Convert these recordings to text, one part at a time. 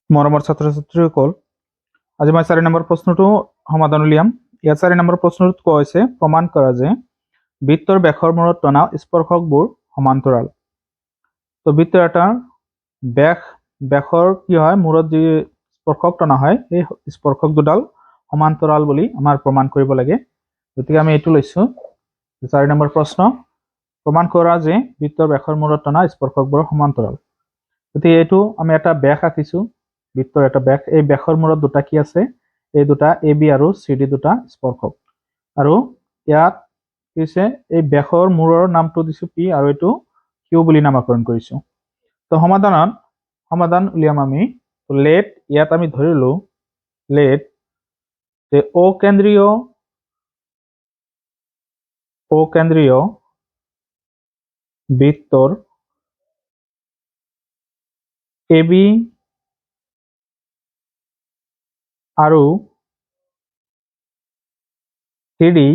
মৰমৰ ছাত্ৰ ছাত্ৰীসকল, আজি মই 4 নম্বৰ প্ৰশ্নটো সমাধান উলিয়াম। ইয়াত 4 নম্বৰ প্ৰশ্নটোত কোৱা হৈছে প্ৰমাণ কৰা যে বৃত্তৰ ব্যাসৰ মূৰত টনা স্পৰ্শকবোৰ সমান্তৰাল। তো বৃত্তৰ এটা ব্যাসৰ কি হয়, মূৰত যি স্পৰ্শক টনা হয় সেই স্পৰ্শক দুডাল সমান্তৰাল বুলি আমাৰ প্ৰমাণ কৰিব লাগে। গতিকে আমি এইটো লৈছো 4 নম্বৰ প্ৰশ্ন, প্ৰমাণ কৰা যে বৃত্তৰ ব্যাসৰ মূৰত টনা স্পৰ্শকবোৰ সমান্তৰাল। গতিকে এইটো আমি এটা ব্যাস আঁকিছো, বৃত্তৰ এটা ব্যাস। এই ব্যাসৰ মূৰত দুটা কি আছে, এই দুটা এ বি আৰু চি ডি দুটা স্পৰ্শক। আৰু ইয়াত কি হৈছে, এই ব্যাসৰ মূৰৰ নামটো দিছো পি আৰু এইটো কিউ বুলি নামকৰণ কৰিছো। তো সমাধান উলিয়াম আমি। লেট ইয়াত আমি ধৰিলো লেট যে অকেন্দ্ৰীয় বৃত্তৰ এ বি আৰু C D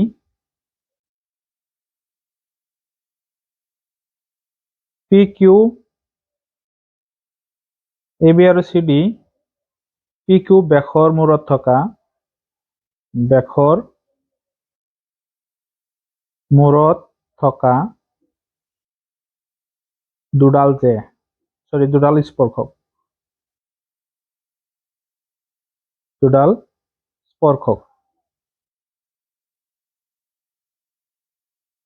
P Q, A B আৰু চি ডি পি কিউ ব্যাসৰ মূৰত থকা দুডাল স্পৰ্শক।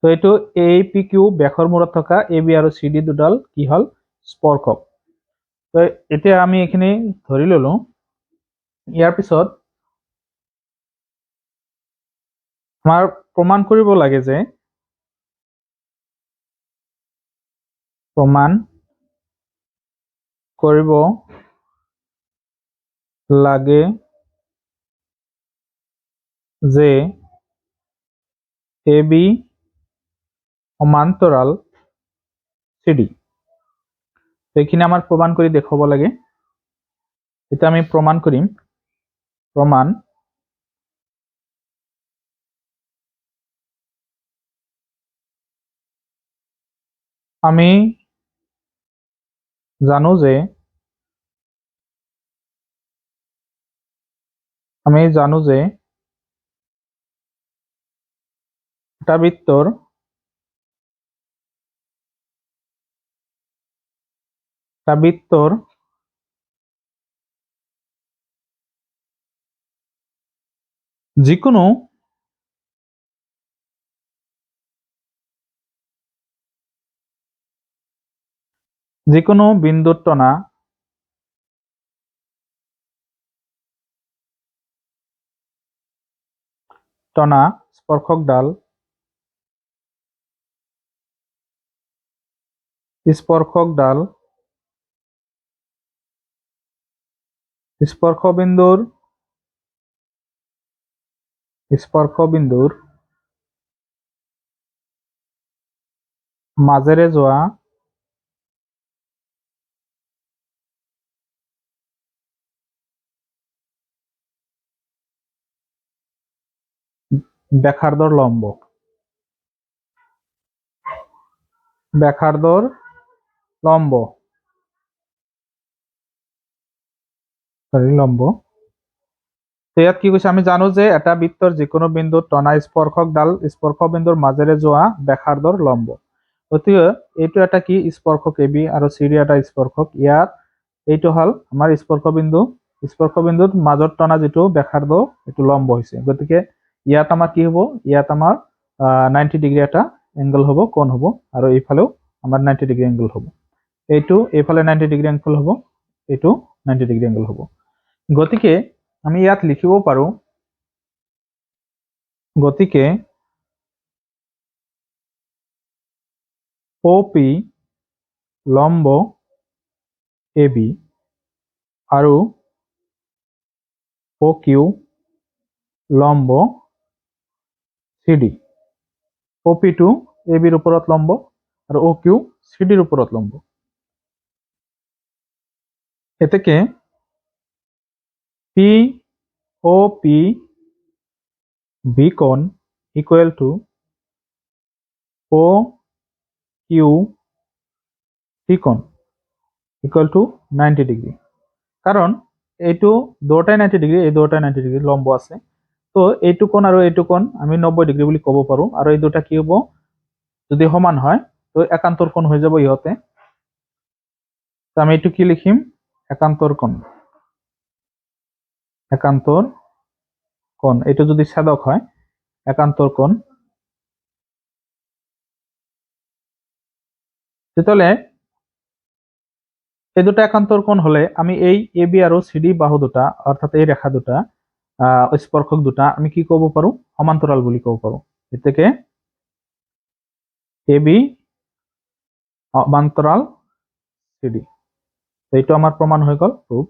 তো এইটো এ পি কিউ ব্যাসৰ মূৰত থকা এ বি আৰু চি ডি দুডাল কি হল, স্পৰ্শক। তো এতিয়া আমি এইখিনি ধৰি ললো। ইয়াৰ পিছত আমাৰ প্ৰমাণ কৰিব লাগে যে এ বি সমান্তৰাল চি ডি। এইখিনি আমাৰ প্ৰমাণ কৰি দেখুৱাব লাগে। এতিয়া আমি প্ৰমাণ কৰিম। আমি জানো যে এটা বৃত্তৰ যিকোনো বিন্দুত টনা স্পৰ্শকডাল স্পৰ্শবিন্দুৰ মাজেৰে যোৱা ব্যাসাৰ্ধৰ লম্ব। ইয়াত কি কৈছে, আমি জানো যে এটা বৃত্তৰ যিকোনো বিন্দুত টনা স্পৰ্শকডাল স্পৰ্শবিন্দুৰ মাজেৰে যোৱা ব্যাসাৰ্ধৰ লম্ব। গতিকে এইটো এটা কি স্পৰ্শক এ বি আৰু চি ডি এটা স্পৰ্শক। ইয়াত এইটো হল আমাৰ স্পৰ্শবিন্দুত মাজত টনা যিটো ব্যাসাৰ্ধ এইটো লম্ব হৈছে। গতিকে ইয়াত আমাৰ কি হব, ইয়াত আমাৰ 90 ডিগ্ৰী এটা এংগল হব, কোণ হব, আৰু এইফালেও আমাৰ 90 ডিগ্ৰী এংগল হব। এইফালে 90 ডিগ্ৰী এংগল হব, এইটো 90 ডিগ্ৰী এংগল হব। গতিকে আমি ইয়াত লিখিব পাৰো, OP লম্ব AB আৰু OQ লম্ব CD। OP টো AB ৰ ওপৰত লম্ব আৰু OQ CD ৰ ওপৰত লম্ব। এতেকে POP বিকোণ ইকুৱেল টু OQ ত্ৰিকোণ ইকুৱেল টু 90 ডিগ্ৰী। কাৰণ এইটো দুটাই 90 ডিগ্ৰী, এই দুটাই 90 ডিগ্ৰী লম্ব আছে। তো এইটো কোণ আৰু এইটো কোণ আমি 90 ডিগ্ৰী বুলি ক'ব পাৰোঁ, আৰু এই দুটা কি হ'ব, যদি সমান হয় তো একান্তৰ কোণ হৈ যাব ইহঁতে। তো আমি এইটো কি লিখিম, একান্তৰ কোণ। একান্তৰ কোণ, এইটো যদি ছেদক হয় একান্তৰ কোণ, তেতিয়াহ'লে এই দুটা একান্তৰ কোণ হলে আমি এই এ বি আৰু চি ডি বাহু দুটা, অৰ্থাৎ এই ৰেখা দুটা, স্পৰ্শক দুটা আমি কি ক'ব পাৰো, সমান্তৰাল বুলি ক'ব পাৰো। এতেকে এ বি সমান্তৰাল চি ডি, এইটো আমাৰ প্ৰমাণ হৈ গ'ল, প্ৰুভ।